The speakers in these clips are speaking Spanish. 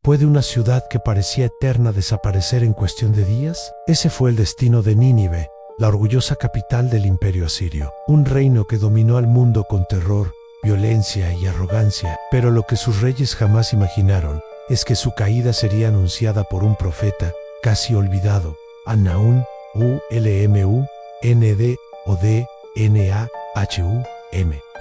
¿Puede una ciudad que parecía eterna desaparecer en cuestión de días? Ese fue el destino de Nínive, la orgullosa capital del imperio asirio. Un reino que dominó al mundo con terror, violencia y arrogancia. Pero lo que sus reyes jamás imaginaron es que su caída sería anunciada por un profeta casi olvidado, a Nahum, Nahum.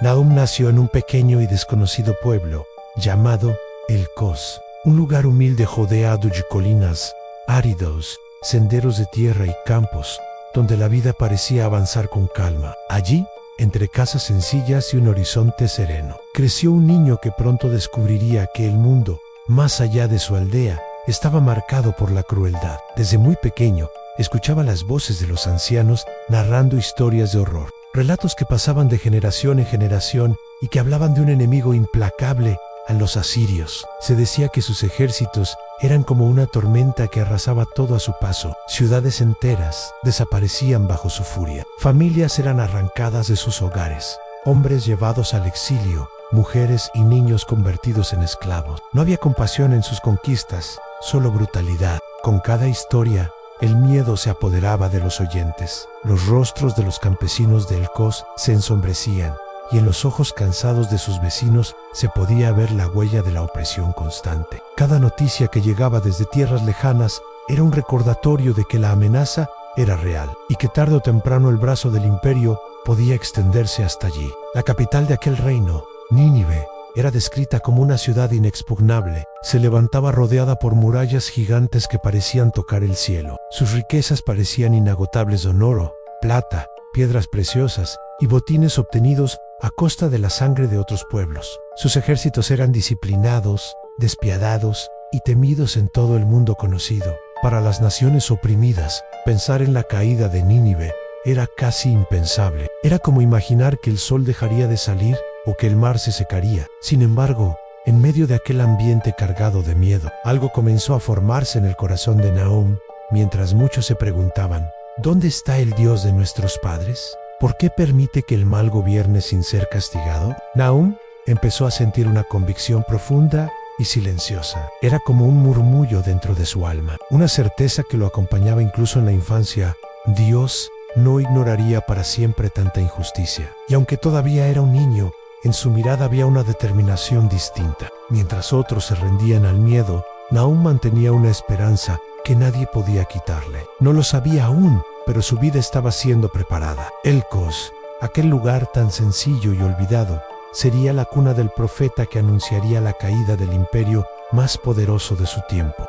Nahum nació en un pequeño y desconocido pueblo llamado El Cos, un lugar humilde rodeado de colinas, áridos, senderos de tierra y campos, donde la vida parecía avanzar con calma. Allí, entre casas sencillas y un horizonte sereno, creció un niño que pronto descubriría que el mundo, más allá de su aldea, estaba marcado por la crueldad. Desde muy pequeño, escuchaba las voces de los ancianos narrando historias de horror, relatos que pasaban de generación en generación y que hablaban de un enemigo implacable, a los asirios. Se decía que sus ejércitos eran como una tormenta que arrasaba todo a su paso. Ciudades enteras desaparecían bajo su furia. Familias eran arrancadas de sus hogares. Hombres llevados al exilio, mujeres y niños convertidos en esclavos. No había compasión en sus conquistas, solo brutalidad. Con cada historia, el miedo se apoderaba de los oyentes. Los rostros de los campesinos de El Cos se ensombrecían, y en los ojos cansados de sus vecinos se podía ver la huella de la opresión constante. Cada noticia que llegaba desde tierras lejanas era un recordatorio de que la amenaza era real y que tarde o temprano el brazo del imperio podía extenderse hasta allí. La capital de aquel reino, Nínive, era descrita como una ciudad inexpugnable. Se levantaba rodeada por murallas gigantes que parecían tocar el cielo. Sus riquezas parecían inagotables en oro, plata, piedras preciosas y botines obtenidos a costa de la sangre de otros pueblos. Sus ejércitos eran disciplinados, despiadados y temidos en todo el mundo conocido. Para las naciones oprimidas, pensar en la caída de Nínive era casi impensable. Era como imaginar que el sol dejaría de salir o que el mar se secaría. Sin embargo, en medio de aquel ambiente cargado de miedo, algo comenzó a formarse en el corazón de Nahum, mientras muchos se preguntaban: ¿dónde está el Dios de nuestros padres? ¿Por qué permite que el mal gobierne sin ser castigado? Nahum empezó a sentir una convicción profunda y silenciosa. Era como un murmullo dentro de su alma, una certeza que lo acompañaba incluso en la infancia. Dios no ignoraría para siempre tanta injusticia. Y aunque todavía era un niño, en su mirada había una determinación distinta. Mientras otros se rendían al miedo, Nahum mantenía una esperanza que nadie podía quitarle. No lo sabía aún, pero su vida estaba siendo preparada. El Cos, aquel lugar tan sencillo y olvidado, sería la cuna del profeta que anunciaría la caída del imperio más poderoso de su tiempo.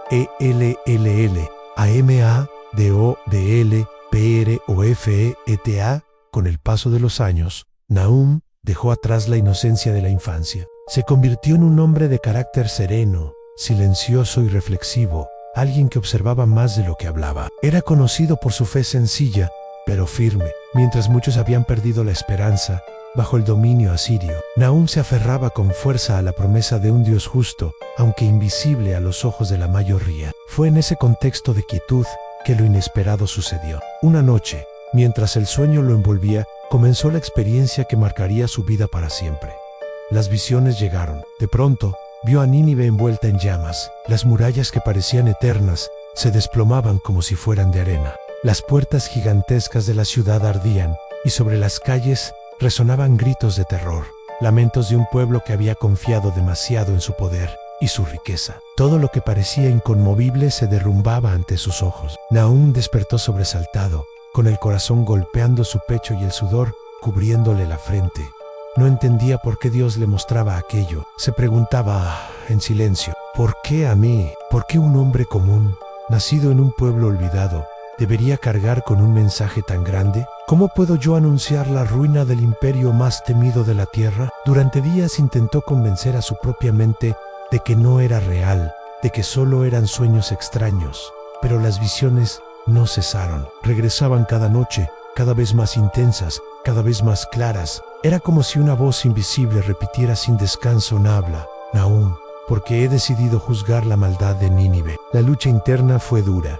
Amadolprofeta. Con el paso de los años, Nahum dejó atrás la inocencia de la infancia. Se convirtió en un hombre de carácter sereno, silencioso y reflexivo, alguien que observaba más de lo que hablaba. Era conocido por su fe sencilla, pero firme. Mientras muchos habían perdido la esperanza bajo el dominio asirio, Nahum se aferraba con fuerza a la promesa de un Dios justo, aunque invisible a los ojos de la mayoría. Fue en ese contexto de quietud que lo inesperado sucedió. Una noche, mientras el sueño lo envolvía, comenzó la experiencia que marcaría su vida para siempre. Las visiones llegaron. De pronto, vio a Nínive envuelta en llamas. Las murallas que parecían eternas se desplomaban como si fueran de arena. Las puertas gigantescas de la ciudad ardían y sobre las calles resonaban gritos de terror, lamentos de un pueblo que había confiado demasiado en su poder y su riqueza. Todo lo que parecía inconmovible se derrumbaba ante sus ojos. Nahum despertó sobresaltado, con el corazón golpeando su pecho y el sudor cubriéndole la frente. No entendía por qué Dios le mostraba aquello. Se preguntaba en silencio: ¿por qué a mí? ¿Por qué un hombre común, nacido en un pueblo olvidado, debería cargar con un mensaje tan grande? ¿Cómo puedo yo anunciar la ruina del imperio más temido de la tierra? Durante días intentó convencer a su propia mente de que no era real, de que solo eran sueños extraños, pero las visiones no cesaron. Regresaban cada noche, cada vez más intensas, cada vez más claras. Era como si una voz invisible repitiera sin descanso: habla, Nahum, porque he decidido juzgar la maldad de Nínive. La lucha interna fue dura.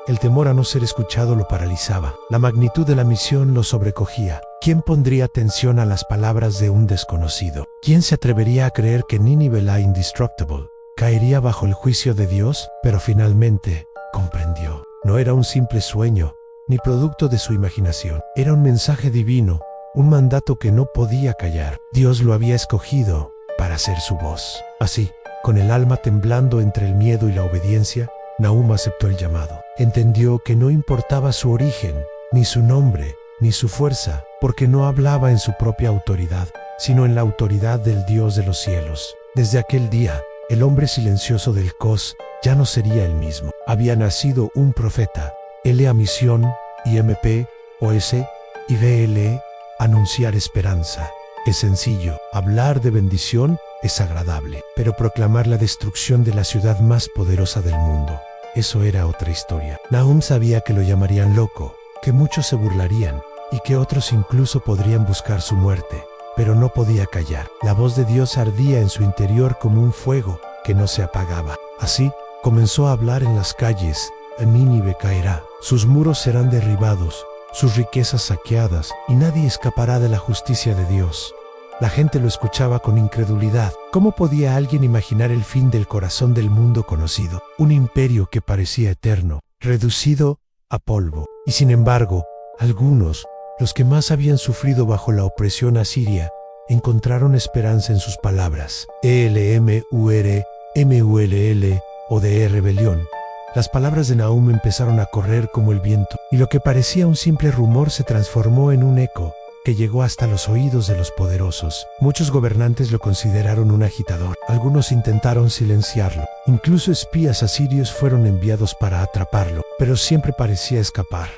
El temor a no ser escuchado lo paralizaba. La magnitud de la misión lo sobrecogía. ¿Quién pondría atención a las palabras de un desconocido? ¿Quién se atrevería a creer que Nínive, la indestructible, caería bajo el juicio de Dios, pero finalmente comprendió. No era un simple sueño, ni producto de su imaginación. Era un mensaje divino, un mandato que no podía callar. Dios lo había escogido para ser su voz. Así, con el alma temblando entre el miedo y la obediencia, Nahum aceptó el llamado. Entendió que no importaba su origen, ni su nombre, ni su fuerza, porque no hablaba en su propia autoridad, sino en la autoridad del Dios de los cielos. Desde aquel día, el hombre silencioso del Cos ya no sería el mismo. Había nacido un profeta. LA Misión, IMP, OS y BLE, anunciar esperanza. Es sencillo, hablar de bendición es agradable, pero proclamar la destrucción de la ciudad más poderosa del mundo, eso era otra historia. Nahum sabía que lo llamarían loco, que muchos se burlarían y que otros incluso podrían buscar su muerte, pero no podía callar. La voz de Dios ardía en su interior como un fuego que no se apagaba. Así, comenzó a hablar en las calles: Nínive caerá, sus muros serán derribados, sus riquezas saqueadas, y nadie escapará de la justicia de Dios. La gente lo escuchaba con incredulidad. ¿Cómo podía alguien imaginar el fin del corazón del mundo conocido? Un imperio que parecía eterno, reducido a polvo. Y sin embargo, algunos, los que más habían sufrido bajo la opresión asiria, encontraron esperanza en sus palabras. ELMUR, MULL o de rebelión. Las palabras de Nahum empezaron a correr como el viento, y lo que parecía un simple rumor se transformó en un eco que llegó hasta los oídos de los poderosos. Muchos gobernantes lo consideraron un agitador. Algunos intentaron silenciarlo. Incluso espías asirios fueron enviados para atraparlo, pero siempre parecía escapar,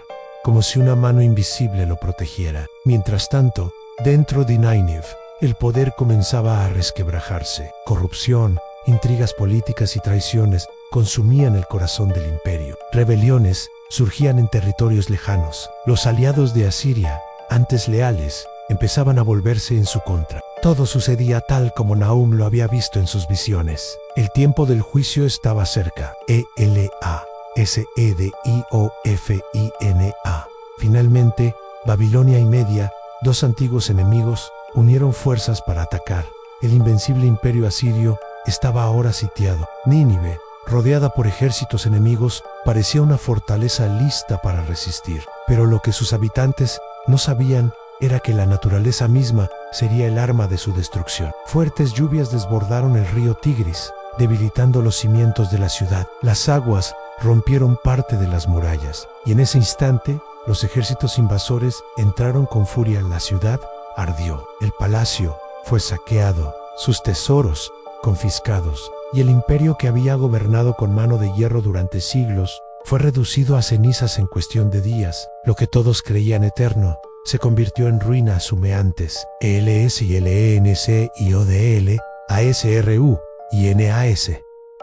como si una mano invisible lo protegiera. Mientras tanto, dentro de Nínive, el poder comenzaba a resquebrajarse. Corrupción, intrigas políticas y traiciones consumían el corazón del imperio. Rebeliones surgían en territorios lejanos. Los aliados de Asiria, antes leales, empezaban a volverse en su contra. Todo sucedía tal como Nahum lo había visto en sus visiones. El tiempo del juicio estaba cerca. ELASEDIOFINA. Finalmente, Babilonia y Media, dos antiguos enemigos, unieron fuerzas para atacar. El invencible imperio asirio estaba ahora sitiado. Nínive, rodeada por ejércitos enemigos, parecía una fortaleza lista para resistir. Pero lo que sus habitantes no sabían era que la naturaleza misma sería el arma de su destrucción. Fuertes lluvias desbordaron el río Tigris, debilitando los cimientos de la ciudad. Las aguas rompieron parte de las murallas, y en ese instante, los ejércitos invasores entraron con furia. La ciudad ardió. El palacio fue saqueado, sus tesoros confiscados, y el imperio que había gobernado con mano de hierro durante siglos fue reducido a cenizas en cuestión de días. Lo que todos creían eterno se convirtió en ruinas humeantes. ELS y LENC y ODL, ASRU y NAS.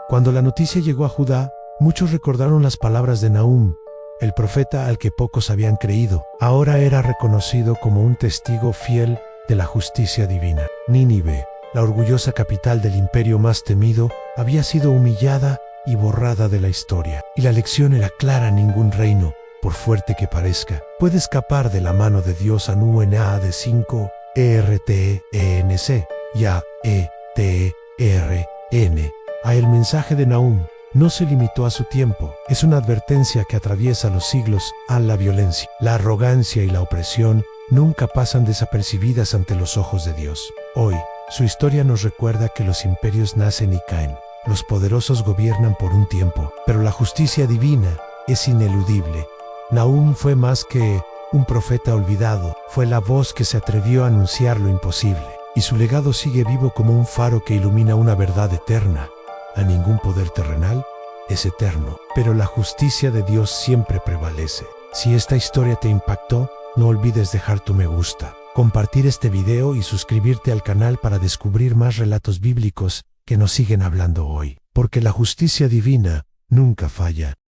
Cuando la noticia llegó a Judá, muchos recordaron las palabras de Nahum, el profeta al que pocos habían creído. Ahora era reconocido como un testigo fiel de la justicia divina. Nínive, la orgullosa capital del imperio más temido, había sido humillada y borrada de la historia. Y la lección era clara: ningún reino, por fuerte que parezca, puede escapar de la mano de Dios. ANUNA de 5, ERTENC y AETRN. El mensaje de Nahum no se limitó a su tiempo. Es una advertencia que atraviesa los siglos. La violencia, la arrogancia y la opresión nunca pasan desapercibidas ante los ojos de Dios. Hoy, su historia nos recuerda que los imperios nacen y caen. Los poderosos gobiernan por un tiempo, pero la justicia divina es ineludible. Nahum fue más que un profeta olvidado, fue la voz que se atrevió a anunciar lo imposible, y su legado sigue vivo como un faro que ilumina una verdad eterna. A ningún poder terrenal es eterno, pero la justicia de Dios siempre prevalece. Si esta historia te impactó, no olvides dejar tu me gusta, compartir este video y suscribirte al canal para descubrir más relatos bíblicos que nos siguen hablando hoy, porque la justicia divina nunca falla.